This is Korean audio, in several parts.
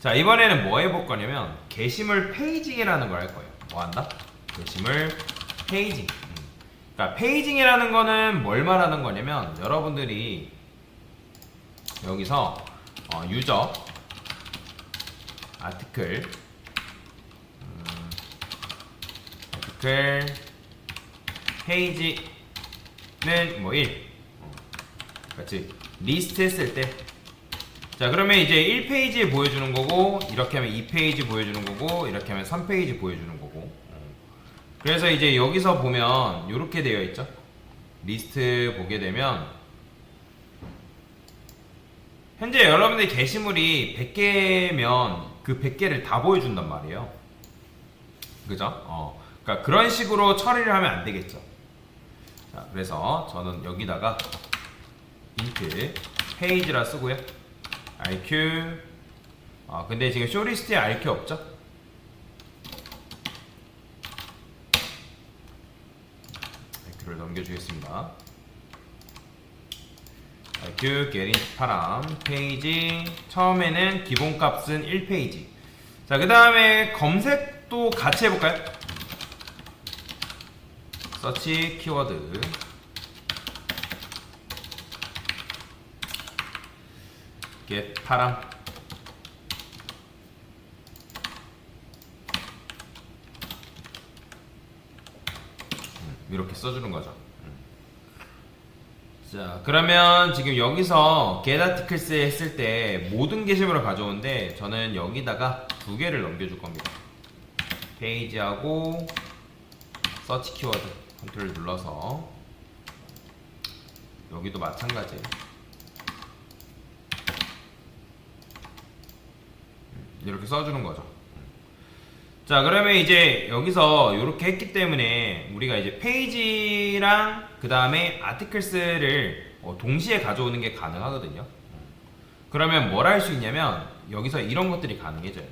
자, 이번에는 뭐 해볼 거냐면 게시물 페이징이라는 걸 할 거예요. 뭐 한다? 게시물 페이징. 그러니까 페이징이라는 거는 뭘 말하는 거냐면 여러분들이 여기서 유저 아티클 페이지는 뭐 1. 같이 리스트 했을 때, 자 그러면 이제 1페이지 보여주는 거고, 이렇게 하면 2페이지 보여주는 거고, 이렇게 하면 3페이지 보여주는 거고. 그래서 이제 여기서 보면 이렇게 되어 있죠. 리스트 보게 되면 현재 여러분들 게시물이 100개면 그 100개를 다 보여준단 말이에요. 그죠? 그러니까 그런 식으로 처리를 하면 안 되겠죠. 자, 그래서 저는 여기다가 int 페이지라 쓰고요. rq. 근데 지금 쇼리스트에 rq 없죠? rq를 넘겨주겠습니다. rq getInt 파람 페이지. 처음에는 기본값은 1페이지. 자, 그 다음에 검색도 같이 해볼까요? 서치 키워드 get 파람. 이렇게 써주는 거죠. 자, 그러면 지금 여기서 get articles 했을 때 모든 게시물을 가져오는데 저는 여기다가 두 개를 넘겨줄 겁니다. 페이지하고 서치 키워드 컨트롤 눌러서 여기도 마찬가지. 이렇게 써주는 거죠. 자, 그러면 이제 여기서 이렇게 했기 때문에 우리가 이제 페이지랑 그 다음에 아티클스를 동시에 가져오는 게 가능하거든요. 그러면 뭘 할 수 있냐면 여기서 이런 것들이 가능해져요.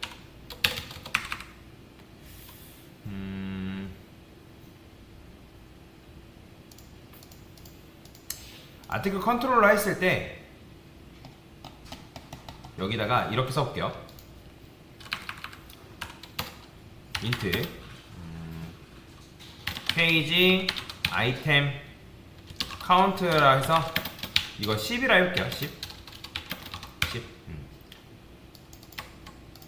아티클 컨트롤러 했을 때 여기다가 이렇게 써볼게요. int 페이지 아이템 카운트라 해서 이거 10이라 해볼게요. 10.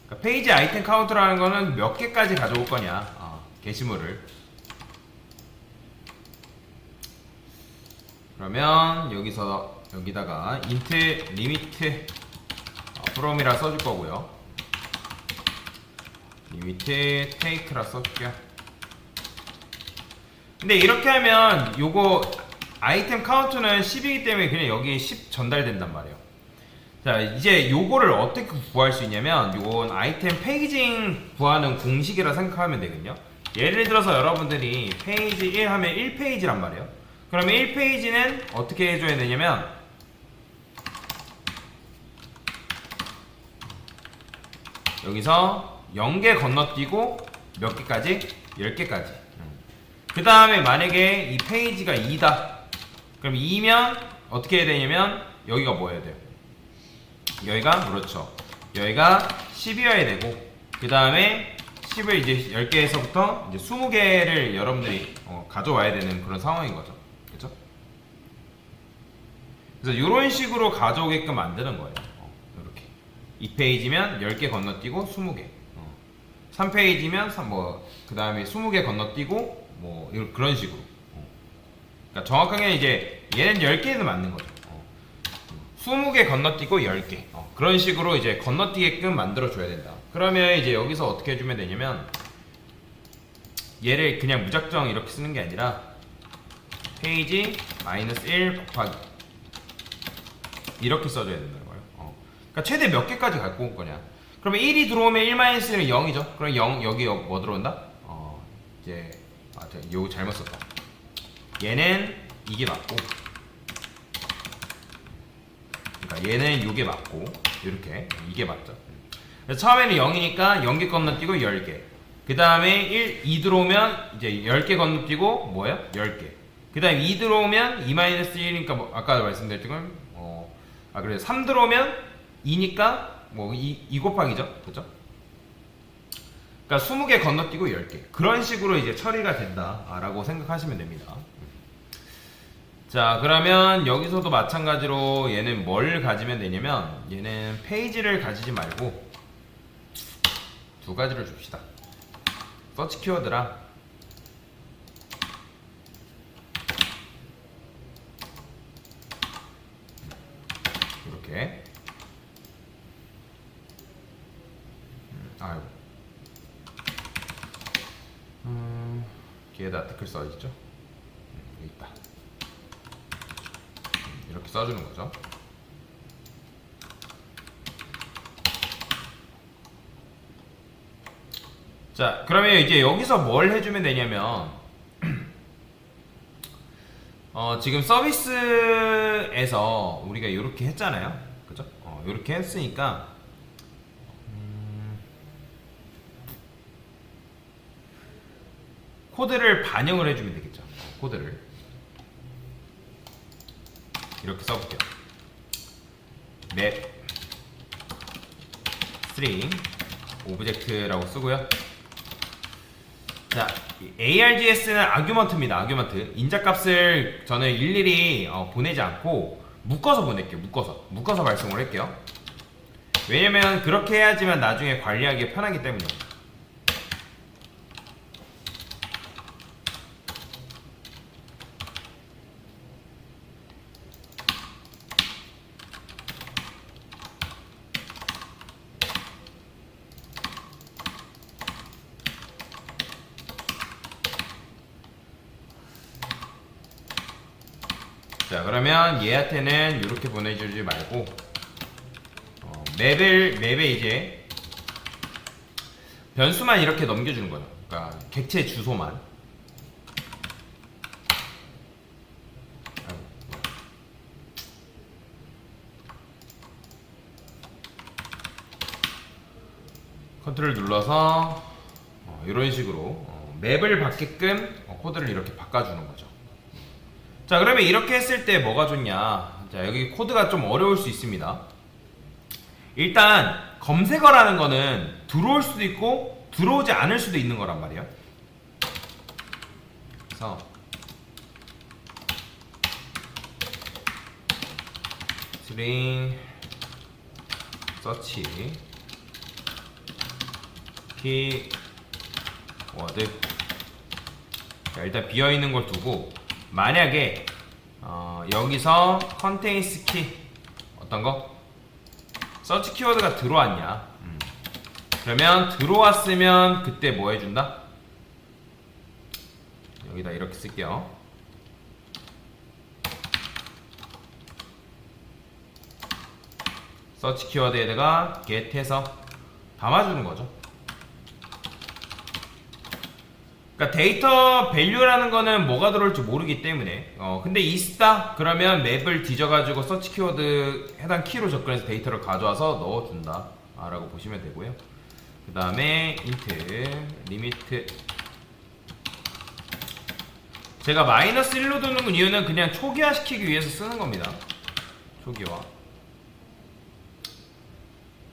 그러니까 페이지 아이템 카운트라는 거는 몇 개까지 가져올 거냐, 게시물을. 그러면 여기다가 int limit from이라 써줄 거고요. limit take라 써줄게요. 근데 이렇게 하면 요거 아이템 카운트는 10이기 때문에 그냥 여기에 10 전달된단 말이에요. 자, 이제 요거를 어떻게 구할 수 있냐면 요건 아이템 페이징 구하는 공식이라 생각하면 되거든요. 예를 들어서 여러분들이 페이지 1 하면 1페이지란 말이에요. 그러면 1페이지는 어떻게 해줘야 되냐면 여기서 0개 건너뛰고 몇 개까지? 10개까지. 그 다음에 만약에 이 페이지가 2다. 그럼 2면 어떻게 해야 되냐면 여기가 뭐 해야 돼요? 여기가, 그렇죠, 여기가 10이어야 되고, 그 다음에 10을 이제 10개에서부터 이제 20개를 여러분들이 가져와야 되는 그런 상황인 거죠. 그렇죠? 그래서 이런 식으로 가져오게끔 만드는 거예요. 이렇게 2페이지면 10개 건너뛰고 20개, 3페이지면 그 다음에 20개 건너뛰고 뭐 그런 식으로. 그러니까 정확하게 이제 얘는 10개는 맞는 거죠. 20개 건너뛰고 10개. 그런 식으로 이제 건너뛰게끔 만들어줘야 된다. 그러면 이제 여기서 어떻게 해주면 되냐면 얘를 그냥 무작정 이렇게 쓰는 게 아니라 페이지 -1 곱하기 이렇게 써줘야 된다는 거예요. 그러니까 최대 몇 개까지 갖고 올 거냐. 그러면 1이 들어오면 1-1은 0이죠. 그럼 0, 여기 뭐 들어온다? 이제 요거 잘못 썼다. 얘는 이게 맞고, 그러니까 얘는 요게 맞고, 이렇게 이게 맞죠. 그래서 처음에는 0이니까 0개 건너뛰고 10개. 그 다음에 2 들어오면 이제 10개 건너뛰고 뭐예요? 10개. 그 다음에 2 들어오면 2-1이니까 뭐 아까 말씀드렸던 건 그래서 3 들어오면 2니까 뭐 2 곱하기죠, 그죠? 그러니까 20개 건너뛰고 10개 그런 식으로 이제 처리가 된다라고 생각하시면 됩니다. 자, 그러면 여기서도 마찬가지로 얘는 뭘 가지면 되냐면 얘는 페이지를 가지지 말고 두 가지를 줍시다. 서치 키워드랑 이렇게 아이고 뒤에다 아티클 써있죠? 여기 있다. 이렇게 써주는 거죠. 자, 그러면 이제 여기서 뭘 해주면 되냐면 지금 서비스에서 우리가 이렇게 했잖아요, 그죠? 이렇게 했으니까 코드를 반영을 해주면 되겠죠. 코드를 이렇게 써볼게요. 맵 string 오브젝트라고 쓰고요. 자, args는 아규먼트입니다. 아규먼트 인자값을 저는 일일이 보내지 않고 묶어서 보낼게요. 묶어서 발송을 할게요. 왜냐면 그렇게 해야지만 나중에 관리하기 편하기 때문에. 자, 그러면 얘한테는 이렇게 보내주지 말고 맵에 이제 변수만 이렇게 넘겨주는 거예요. 그러니까 객체 주소만. 컨트롤 눌러서 이런 식으로 맵을 받게끔 코드를 이렇게 바꿔주는 거죠. 자, 그러면 이렇게 했을 때 뭐가 좋냐. 자, 여기 코드가 좀 어려울 수 있습니다. 일단 검색어라는 거는 들어올 수도 있고 들어오지 않을 수도 있는 거란 말이에요. 그래서 string search 키워드. 자, 일단 비어있는 걸 두고 만약에 여기서 contains key 어떤 거? 서치 키워드가 들어왔냐? 그러면 들어왔으면 그때 뭐 해준다? 여기다 이렇게 쓸게요. 서치 키워드에다가 get해서 담아주는 거죠. 그러니까 데이터 밸류라는 거는 뭐가 들어올지 모르기 때문에 근데 있다? 그러면 맵을 뒤져가지고 서치 키워드 해당 키로 접근해서 데이터를 가져와서 넣어준다 라고 보시면 되고요. 그 다음에 int 리미트. 제가 마이너스 1로 두는 이유는 그냥 초기화 시키기 위해서 쓰는 겁니다. 초기화.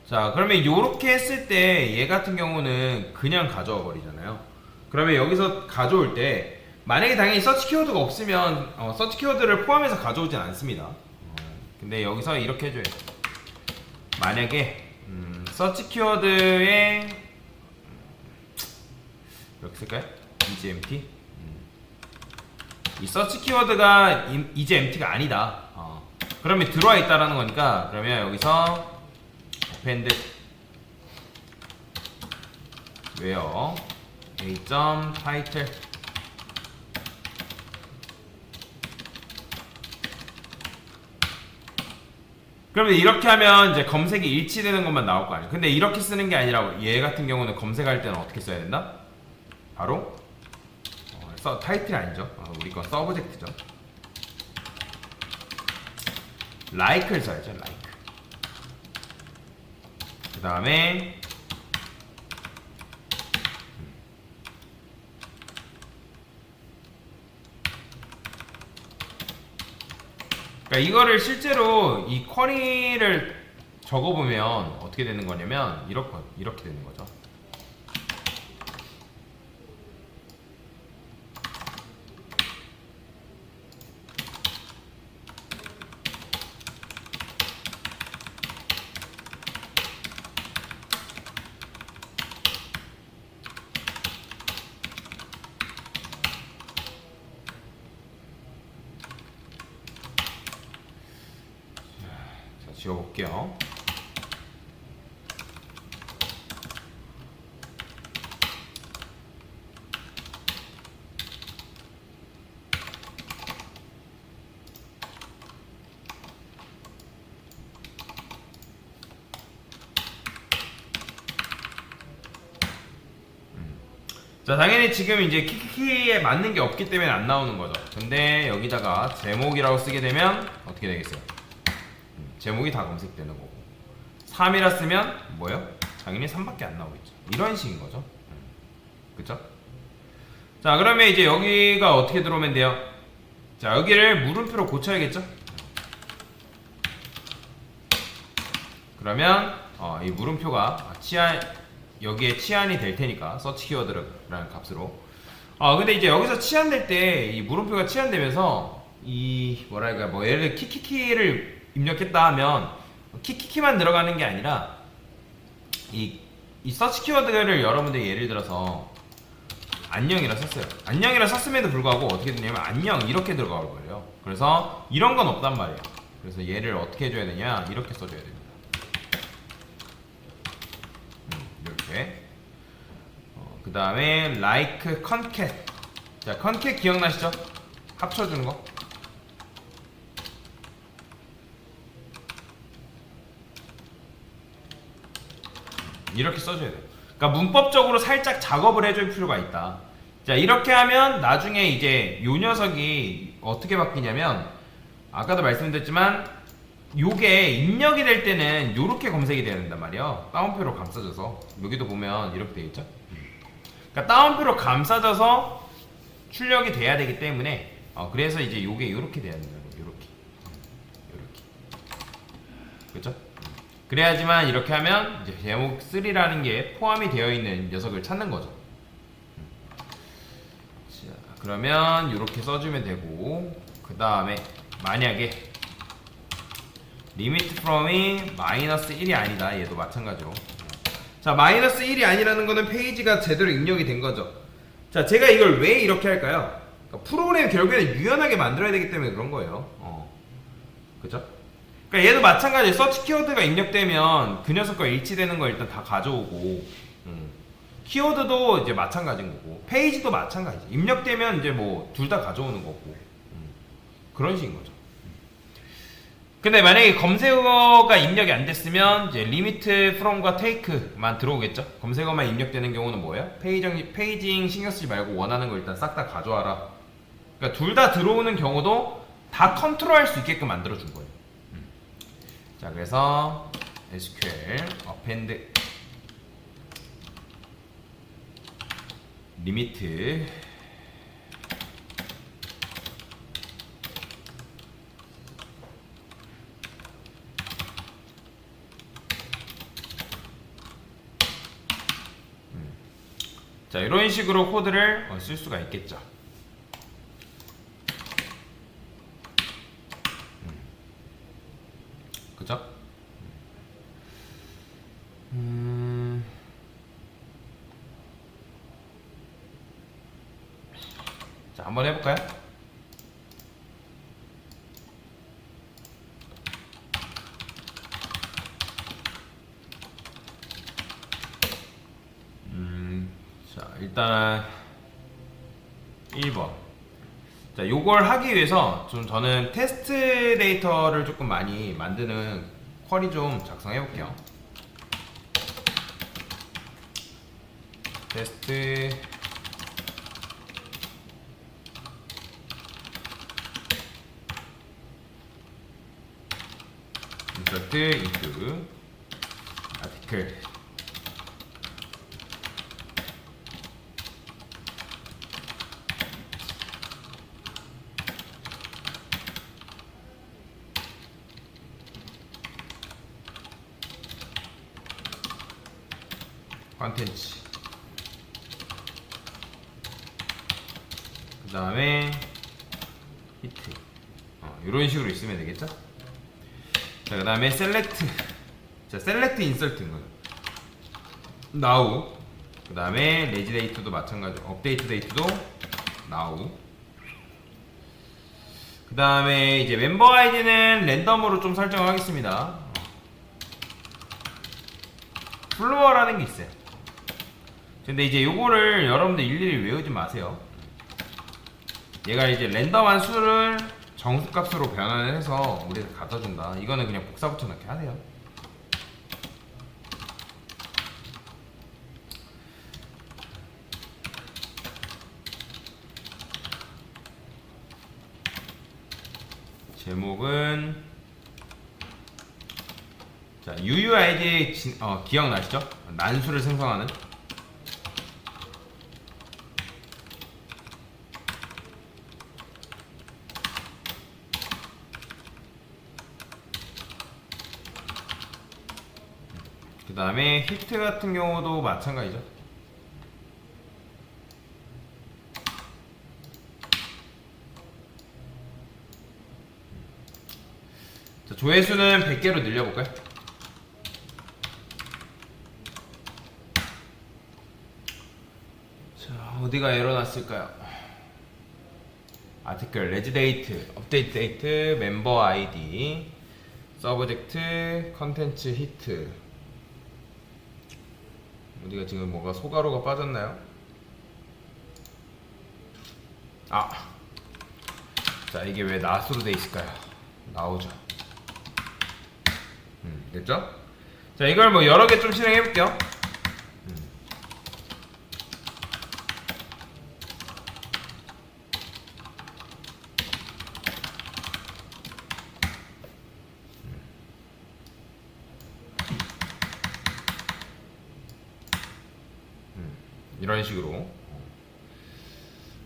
자, 그러면 요렇게 했을 때 얘 같은 경우는 그냥 가져와 버리잖아요. 그러면 여기서 가져올 때 만약에 당연히 서치 키워드가 없으면 서치 키워드를 포함해서 가져오진 않습니다. 근데 여기서 이렇게 해줘요. 만약에 서치 키워드에 이렇게 쓸까요? 이제 empty. 이 서치 키워드가 이제 empty가 아니다. 그러면 들어와 있다라는 거니까 그러면 여기서 append where a.title 그러면 이렇게 하면 이제 검색이 일치되는 것만 나올 거 아니에요. 근데 이렇게 쓰는 게 아니라 얘 같은 경우는 검색할 때는 어떻게 써야 된다? 바로 타이틀이 아니죠. 우리 건 서브젝트죠. like를 써야죠. like. 그 다음에 그러니까 이거를 실제로 이 쿼리를 적어보면 어떻게 되는 거냐면 이렇게 되는 거죠. 자, 지워볼게요. 자, 당연히 지금 이제 키키키에 맞는 게 없기 때문에 안 나오는 거죠. 근데 여기다가 제목이라고 쓰게 되면 어떻게 되겠어요? 제목이 다 검색되는 거고 3이라 쓰면 뭐예요? 당연히 3밖에 안 나오겠죠. 이런 식인 거죠. 그쵸? 자, 그러면 이제 여기가 어떻게 들어오면 돼요? 자, 여기를 물음표로 고쳐야겠죠? 그러면 이 물음표가 여기에 치안이 될 테니까 서치 키워드라는 값으로 근데 이제 여기서 치안될 때 이 물음표가 치안되면서 이 뭐랄까 뭐 예를 들어 키키키를 입력했다 하면 키키키만 들어가는 게 아니라 이 서치 키워드를 여러분들이 예를 들어서 안녕이라 썼어요. 안녕이라 썼음에도 불구하고 어떻게 되냐면 안녕 이렇게 들어갈 거예요. 그래서 이런 건 없단 말이에요. 그래서 얘를 어떻게 해줘야 되냐 이렇게 써줘야 됩니다. 이렇게 그 다음에 like concat. 자, concat 기억나시죠? 합쳐주는 거. 이렇게 써줘야 돼요. 그러니까 문법적으로 살짝 작업을 해줄 필요가 있다. 자, 이렇게 하면 나중에 이제 요 녀석이 어떻게 바뀌냐면 아까도 말씀드렸지만 요게 입력이 될 때는 요렇게 검색이 돼야 된단 말이에요. 다운표로 감싸져서 여기도 보면 이렇게 되어있죠. 그러니까 다운표로 감싸져서 출력이 돼야 되기 때문에 그래서 이제 요게 요렇게 돼야 된다고. 요렇게 그렇죠? 그래야지만 이렇게 하면 이제 제목 3라는 게 포함이 되어 있는 녀석을 찾는 거죠. 자, 그러면 이렇게 써주면 되고 그 다음에 만약에 limit from이 마이너스 1이 아니다. 얘도 마찬가지로. 자, 마이너스 1이 아니라는 거는 페이지가 제대로 입력이 된 거죠. 자, 제가 이걸 왜 이렇게 할까요? 그러니까 프로그램 결국에는 유연하게 만들어야 되기 때문에 그런 거예요. 그죠? 그러니까 얘도 마찬가지예요. 서치 키워드가 입력되면 그 녀석과 일치되는 거 일단 다 가져오고 키워드도 이제 마찬가지인 거고 페이지도 마찬가지. 입력되면 이제 뭐 둘 다 가져오는 거고 그런 식인 거죠. 근데 만약에 검색어가 입력이 안 됐으면 이제 limit from과 take만 들어오겠죠. 검색어만 입력되는 경우는 뭐예요? 페이징 신경 쓰지 말고 원하는 거 일단 싹 다 가져와라. 그러니까 둘 다 들어오는 경우도 다 컨트롤할 수 있게끔 만들어 준 거예요. 자, 그래서 SQL append limit 자, 이런 식으로 코드를 쓸 수가 있겠죠. 그죠? 자, 한번 해볼까요? 자, 일단은 1번. 자, 요걸 하기 위해서 저는 테스트 데이터를 조금 많이 만드는 쿼리 좀 작성해 볼게요. 테스트 insert into article 컨텐츠. 그 다음에 히트. 이런 식으로 있으면 되겠죠? 자, 그 다음에 셀렉트. 자, 셀렉트 인설트인 거죠. now. 그 다음에 레지 데이트도 마찬가지. 업데이트 데이트도 now. 그 다음에 이제 멤버 아이디는 랜덤으로 좀 설정을 하겠습니다. 플로어라는 게 있어요. 근데 이제 요거를 여러분들 일일이 외우지 마세요. 얘가 이제 랜덤한 수를 정수값으로 변환을 해서 우리한테 갖다 준다. 이거는 그냥 복사 붙여넣기 하세요. 제목은 자, UUID 기억나시죠? 난수를 생성하는. 그 다음에 히트 같은 경우도 마찬가지죠. 자, 조회수는 100개로 늘려볼까요? 자, 어디가 에러 났을까요? 아티클, 레지 데이트, 업데이트 데이트, 멤버 아이디, 서브젝트, 컨텐츠 히트. 어디가 지금 뭐가 소가루가 빠졌나요? 자, 이게 왜 낫으로 돼 있을까요? 나오죠. 됐죠? 자, 이걸 뭐 여러 개 좀 실행해 볼게요. 이런 식으로.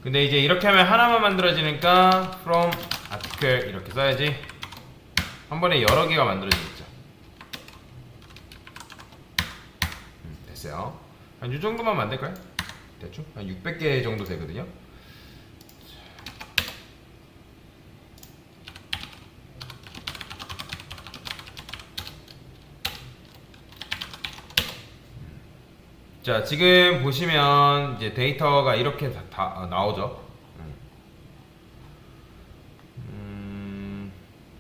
근데 이제 이렇게 하면 하나만 만들어지니까 from article 이렇게 써야지 한 번에 여러 개가 만들어지겠죠. 됐어요. 한 이 정도만 만들까요? 대충 한 600개 정도 되거든요. 자, 지금 보시면 이제 데이터가 이렇게 다 나오죠.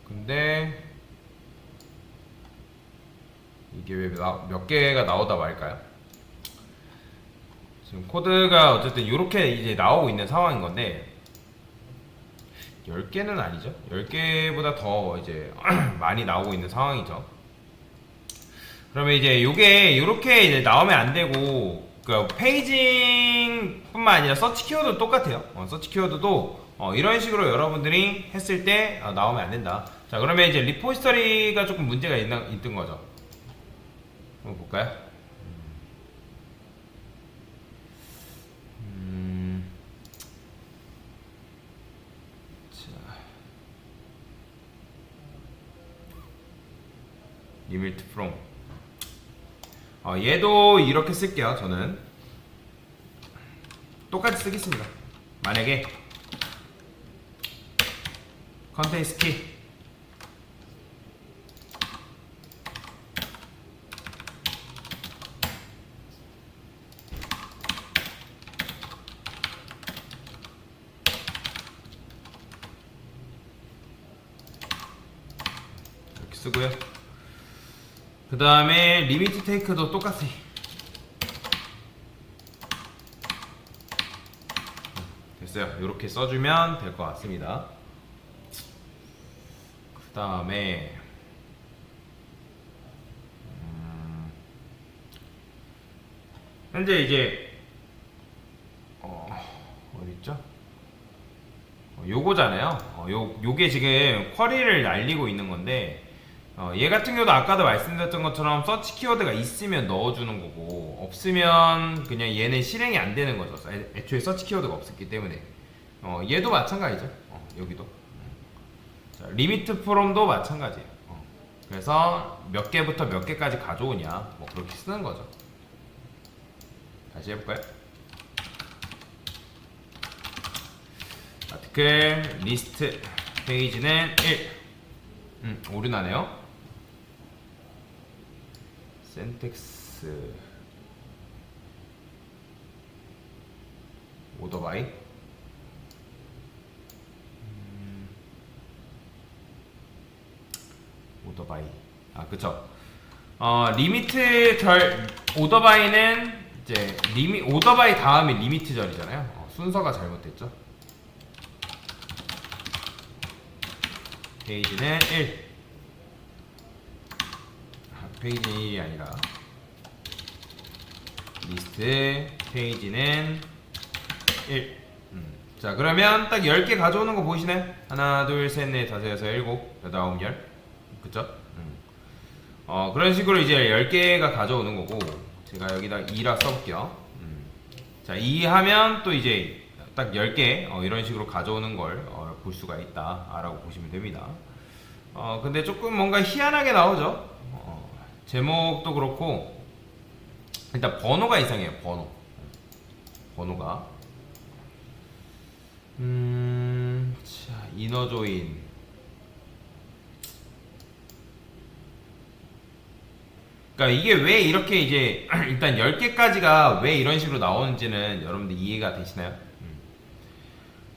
근데 이게 왜 몇 개가 나오다 말까요? 지금 코드가 어쨌든 이렇게 이제 나오고 있는 상황인 건데 10개는 아니죠. 10개보다 더 이제 많이 나오고 있는 상황이죠. 그러면 이제 요게 요렇게 이제 나오면 안 되고 그 페이징 뿐만 아니라 서치 키워드도 똑같아요. 서치 키워드도 이런 식으로 여러분들이 했을 때 나오면 안 된다. 자, 그러면 이제 리포지터리가 조금 문제가 있던 거죠. 한번 볼까요? 자, limit from. 얘도 이렇게 쓸게요. 저는 똑같이 쓰겠습니다. 만약에 컨테이스 키 이렇게 쓰고요. 그 다음에 리미트 테이크도 똑같이 됐어요. 이렇게 써주면 될 것 같습니다. 그 다음에 현재 이제 어딨죠? 요거잖아요. 요게 지금 쿼리를 날리고 있는 건데 얘 같은 경우도 아까도 말씀드렸던 것처럼 서치 키워드가 있으면 넣어주는 거고 없으면 그냥 얘는 실행이 안 되는 거죠. 애초에 서치 키워드가 없었기 때문에 얘도 마찬가지죠. 여기도 자, 리미트 프롬도 마찬가지예요. 그래서 몇 개부터 몇 개까지 가져오냐 뭐 그렇게 쓰는 거죠. 다시 해볼까요? 아티클 리스트 페이지는 1. 오류나네요. 센텍스 오더바이. 오더바이. 아, 그쵸. 리미트 절 오더바이는 이제 오더바이 다음에 리미트 절이잖아요. 순서가 잘못됐죠. 페이지는 1. 페이지는 1이 아니라 리스트 페이지는 1. 자, 그러면 딱 10개 가져오는 거 보이시나요? 하나, 둘, 셋, 넷, 다섯, 여섯, 일곱, 여덟, 아홉, 열. 그쵸? 그런 식으로 이제 10개가 가져오는 거고, 제가 여기다 2라 써볼게요. 자, 2 하면 또 이제 딱 10개 이런 식으로 가져오는 걸 볼 수가 있다 라고 보시면 됩니다. 근데 조금 뭔가 희한하게 나오죠. 제목도 그렇고 일단 번호가 이상해요. 번호가 자, 이너 조인. 그러니까 이게 왜 이렇게 이제 일단 10개까지가 왜 이런 식으로 나오는지는 여러분들 이해가 되시나요?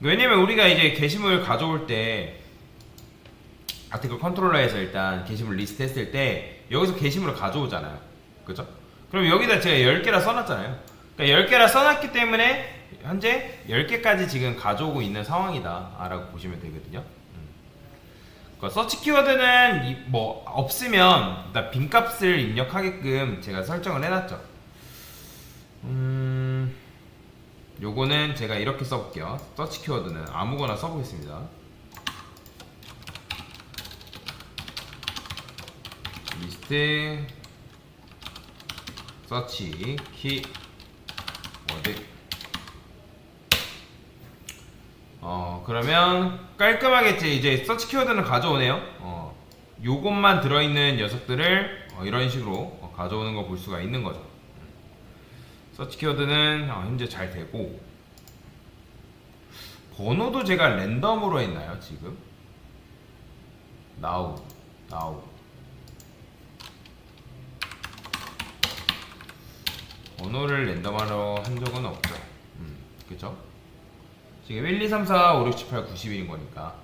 왜냐면 우리가 이제 게시물 가져올 때 아티클 컨트롤러에서 일단 게시물 리스트 했을 때 여기서 게시물을 가져오잖아요. 그죠? 그럼 여기다 제가 10개라 써놨잖아요. 그러니까 10개라 써놨기 때문에 현재 10개까지 지금 가져오고 있는 상황이다 라고 보시면 되거든요. 그러니까 서치 키워드는 뭐 없으면 일단 빈값을 입력하게끔 제가 설정을 해놨죠. 요거는 제가 이렇게 써볼게요. 서치 키워드는 아무거나 써보겠습니다. 리스트 서치 키워드. 그러면 깔끔하게 이제 서치 키워드는 가져오네요. 요것만 들어있는 녀석들을 이런 식으로 가져오는 거 볼 수가 있는 거죠. 서치 키워드는 현재 잘 되고, 번호도 제가 랜덤으로 했나요 지금? now 번호를 랜덤화로 한 적은 없죠. 그쵸? 지금 1, 2, 3, 4, 5, 6, 7, 8, 90일인 거니까.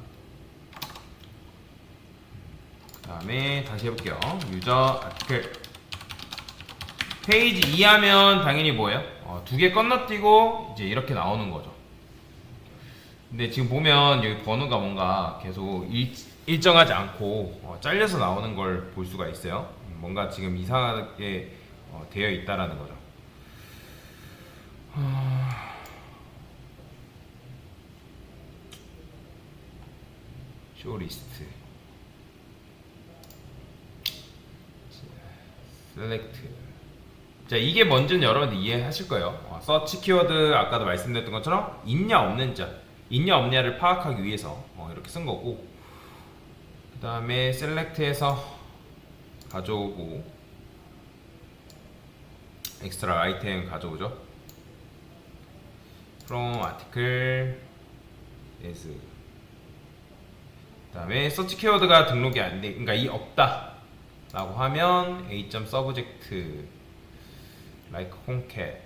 그 다음에 다시 해볼게요. 유저 아티클 페이지 2 하면 당연히 뭐예요? 2개 건너뛰고 이제 이렇게 나오는 거죠. 근데 지금 보면 여기 번호가 뭔가 계속 일정하지 않고 잘려서 나오는 걸 볼 수가 있어요. 뭔가 지금 이상하게 되어 있다라는 거죠. 쇼리스트 셀렉트. 자, 이게 뭔지는 여러분들 이해하실 거예요. 서치 키워드 아까도 말씀드렸던 것처럼 있냐 없냐를 파악하기 위해서 이렇게 쓴 거고, 그 다음에 셀렉트에서 가져오고 엑스트라 아이템 가져오죠. from article as. 그 다음에 서치 키워드가 등록이 안 돼, 그러니까 이 없다 라고 하면 a.subject like concat.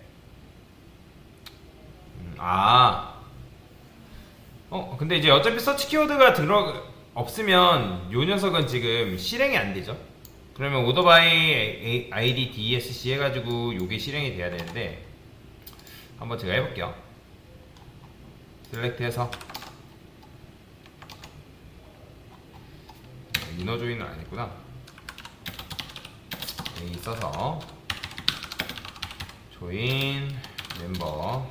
근데 이제 어차피 서치 키워드가 없으면 요 녀석은 지금 실행이 안 되죠. 그러면 오더바이 id dsc 해가지고 요게 실행이 돼야 되는데, 한번 제가 해볼게요. 셀렉트해서 이너 조인은 안 했구나. A 써서 조인 멤버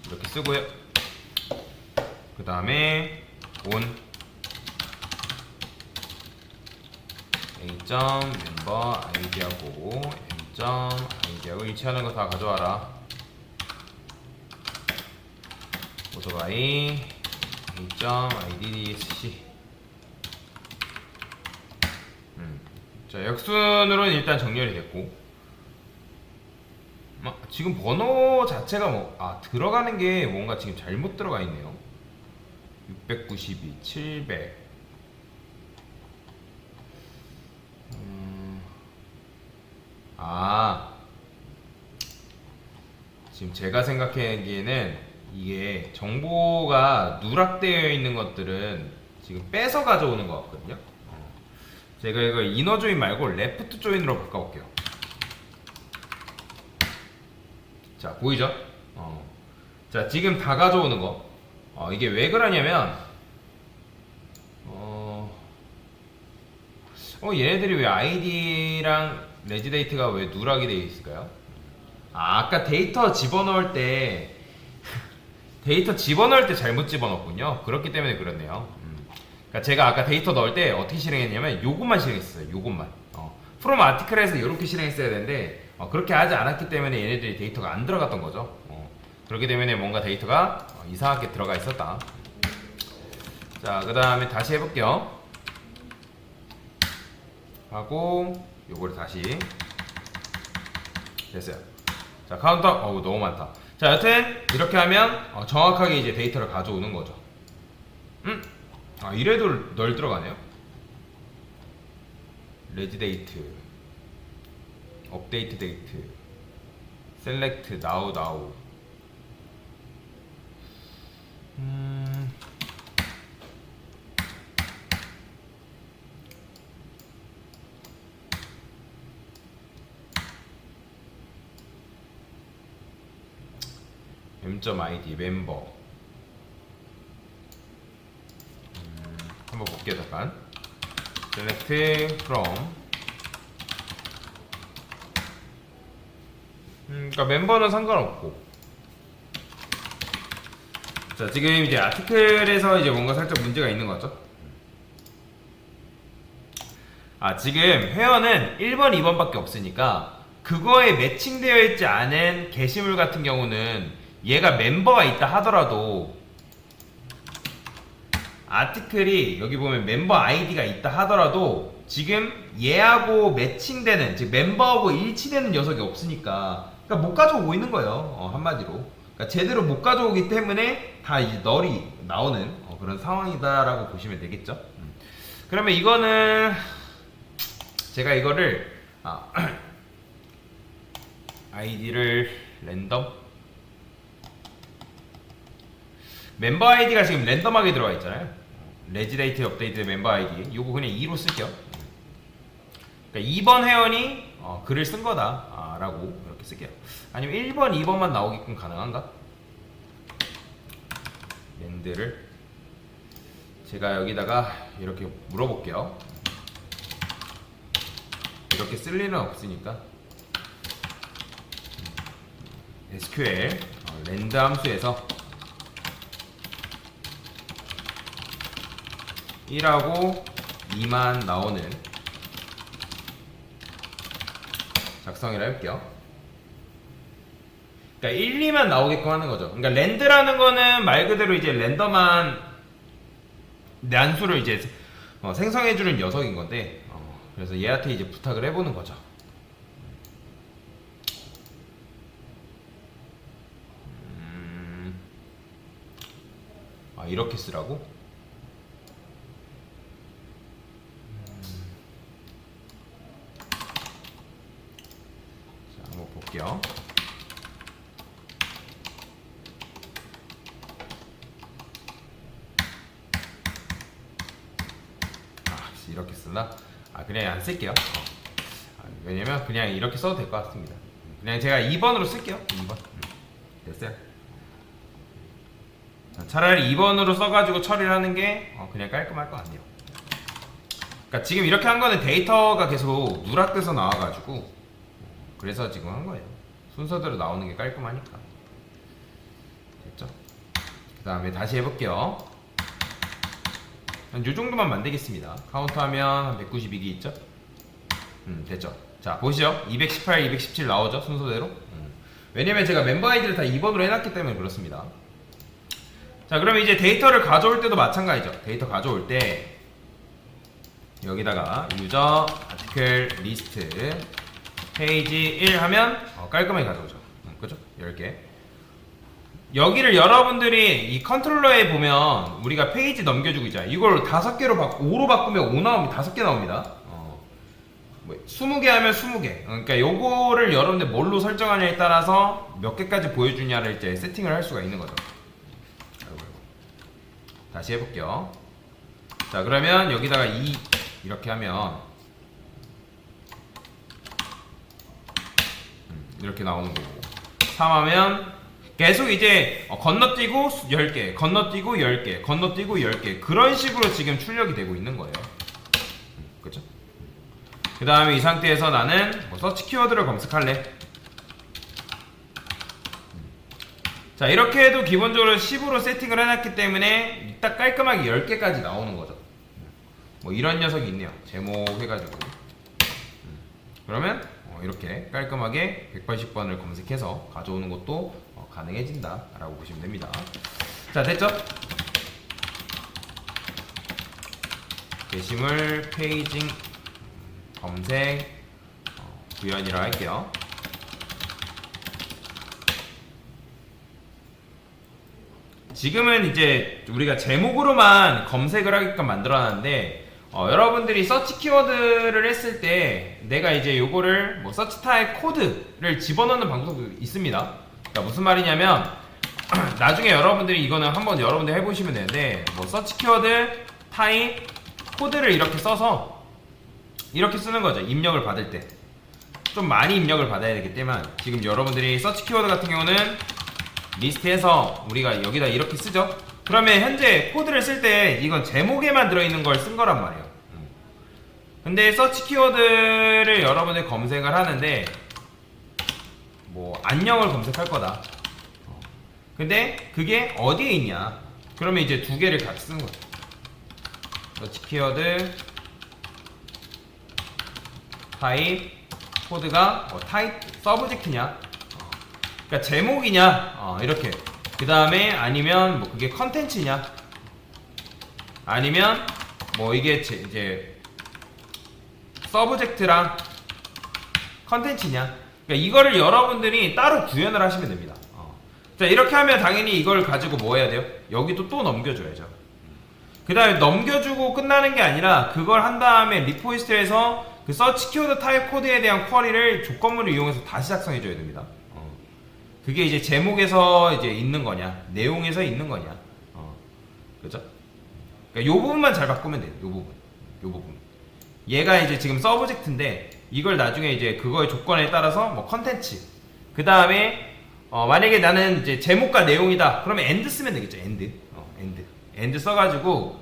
이렇게 쓰고요. 그 다음에 on a.member id하고 m.id하고 일치하는 거 다 가져와라. 오토바이 a.iddsc. 자, 역순으로는 일단 정렬이 됐고, 지금 번호 자체가 들어가는 게 뭔가 지금 잘못 들어가 있네요. 692, 700. 지금 제가 생각하기에는 이게 정보가 누락되어 있는 것들은 지금 빼서 가져오는 것 같거든요. 제가 이걸 이너 조인 말고 레프트 조인으로 바꿔볼게요. 자, 보이죠? 자, 지금 다 가져오는 거. 이게 왜 그러냐면, 얘네들이 왜 아이디랑 레지데이트가 왜 누락이 되어 있을까요? 아까 데이터 집어넣을 때 잘못 집어넣었군요. 그렇기 때문에 그렇네요. 그러니까 제가 아까 데이터 넣을 때 어떻게 실행했냐면 요것만 실행했어요. 요것만. 프롬 아티클에서 이렇게 실행했어야 되는데 그렇게 하지 않았기 때문에 얘네들이 데이터가 안 들어갔던 거죠. 그렇기 때문에 뭔가 데이터가 이상하게 들어가 있었다. 자, 그 다음에 다시 해볼게요. 하고 요거를 다시 됐어요. 자, 카운터. 너무 많다. 자, 여튼 이렇게 하면 정확하게 이제 데이터를 가져오는 거죠. 이래도 널 들어가네요. 레지데이트, 업데이트 데이트, 셀렉트, 나우. m.id 멤버. 한번 볼게요. 잠깐. select from. 그러니까 멤버는 상관없고. 자, 지금 이제 아티클에서 이제 뭔가 살짝 문제가 있는 거죠. 지금 회원은 1번, 2번밖에 없으니까 그거에 매칭되어 있지 않은 게시물 같은 경우는 얘가 멤버가 있다 하더라도 아티클이 여기 보면 멤버 아이디가 있다 하더라도 지금 얘하고 매칭되는, 즉 멤버하고 일치되는 녀석이 없으니까 그러니까 못 가져오고 있는 거예요. 한마디로. 그러니까 제대로 못 가져오기 때문에 다 이제 널이 나오는 그런 상황이다라고 보시면 되겠죠. 그러면 이거는 제가 이거를 아이디를 랜덤 멤버 아이디가 지금 랜덤하게 들어가 있잖아요. 레지데이트 업데이트 멤버 아이디 요거 그냥 2로 쓸게요. 그러니까 2번 회원이 글을 쓴 거다 라고 이렇게 쓸게요. 아니면 1번, 2번만 나오게끔 가능한가? 랜드를 제가 여기다가 이렇게 물어볼게요. 이렇게 쓸 일은 없으니까 SQL 랜드 함수에서 1하고 2만 나오는 작성이라 해볼게요. 그러니까 1, 2만 나오게끔 하는 거죠. 그러니까 랜드라는 거는 말 그대로 이제 랜덤한 난수를 이제 생성해주는 녀석인 건데, 그래서 얘한테 이제 부탁을 해보는 거죠. 이렇게 쓰라고? 자, 한번 볼게요. 이렇게 쓰나? 그냥 안 쓸게요. 왜냐면 그냥 이렇게 써도 될 것 같습니다. 그냥 제가 2번으로 쓸게요. 2번. 됐어요. 차라리 2번으로 써가지고 처리를 하는 게 그냥 깔끔할 것 같네요. 그러니까 지금 이렇게 한 거는 데이터가 계속 누락돼서 나와가지고 그래서 지금 한 거예요. 순서대로 나오는 게 깔끔하니까. 됐죠? 그 다음에 다시 해볼게요. 한 요정도만 만들겠습니다. 카운트하면 한 192개 있죠? 됐죠? 자, 보시죠. 218, 217 나오죠? 순서대로. 왜냐면 제가 멤버 아이디를 다 2번으로 해놨기 때문에 그렇습니다. 자, 그러면 이제 데이터를 가져올 때도 마찬가지죠. 데이터 가져올 때 여기다가 유저 아티클 리스트 페이지 1 하면 깔끔하게 가져오죠. 그죠? 10개. 여기를 여러분들이 이 컨트롤러에 보면 우리가 페이지 넘겨주고 있잖아요. 이걸 5개로 5로 바꾸면 5 나옵니다. 5개 나옵니다. 20개 하면 20개. 그러니까 요거를 여러분들 뭘로 설정하냐에 따라서 몇 개까지 보여주냐를 이제 세팅을 할 수가 있는 거죠. 다시 해볼게요. 자, 그러면 여기다가 2 이렇게 하면 이렇게 나오는 거고, 3 하면 계속 이제 건너뛰고 10개, 건너뛰고 10개, 건너뛰고 10개, 그런 식으로 지금 출력이 되고 있는 거예요. 그쵸? 그 다음에 이 상태에서 나는 서치 키워드를 검색할래. 자, 이렇게 해도 기본적으로 10으로 세팅을 해놨기 때문에 딱 깔끔하게 10개까지 나오는 거죠. 뭐 이런 녀석이 있네요. 제목 해가지고. 그러면 이렇게 깔끔하게 180번을 검색해서 가져오는 것도 가능해진다 라고 보시면 됩니다. 자, 됐죠? 게시물 페이징 검색 구현이라 할게요. 지금은 이제 우리가 제목으로만 검색을 하게끔 만들어놨는데, 여러분들이 서치 키워드를 했을 때 내가 이제 요거를 뭐 서치 타입 코드를 집어넣는 방법도 있습니다. 그러니까 무슨 말이냐면 나중에 여러분들이 이거는 한번 여러분들 해보시면 되는데, 뭐 서치 키워드 타입 코드를 이렇게 써서 이렇게 쓰는 거죠. 입력을 받을 때 좀 많이 입력을 받아야 되기 때문에, 지금 여러분들이 서치 키워드 같은 경우는 리스트에서 우리가 여기다 이렇게 쓰죠. 그러면 현재 코드를 쓸 때 이건 제목에만 들어있는 걸 쓴 거란 말이에요. 근데 서치 키워드를 여러분들 검색을 하는데 뭐 안녕을 검색할 거다. 근데 그게 어디에 있냐? 그러면 이제 2개를 같이 쓰는 거죠. 서치 키워드 타입 코드가 타입 서브젝트냐? 그러니까 제목이냐? 이렇게. 그 다음에 아니면 뭐 그게 컨텐츠냐? 아니면 뭐 이게 이제 서브젝트랑 컨텐츠냐? 그러니까 이거를 여러분들이 따로 구현을 하시면 됩니다. 자, 이렇게 하면 당연히 이걸 가지고 뭐 해야 돼요? 여기도 또 넘겨줘야죠. 그 다음에 넘겨주고 끝나는 게 아니라 그걸 한 다음에 리포지스트리에서 그 서치 키워드 타입 코드에 대한 쿼리를 조건문을 이용해서 다시 작성해줘야 됩니다. 그게 이제 제목에서 이제 있는 거냐, 내용에서 있는 거냐, 그죠? 그러니까 요 부분만 잘 바꾸면 돼요. 요 부분. 얘가 이제 지금 서브젝트인데 이걸 나중에 이제 그거의 조건에 따라서 뭐 컨텐츠. 그 다음에 만약에 나는 이제 제목과 내용이다. 그러면 end 쓰면 되겠죠. end 써가지고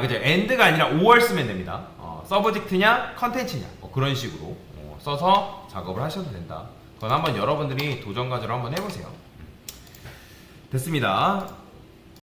그죠? end가 아니라 or 쓰면 됩니다. 서브젝트냐, 컨텐츠냐, 뭐 그런 식으로 써서 작업을 하셔도 된다. 그건 한번 여러분들이 도전 과제로 한번 해보세요. 됐습니다.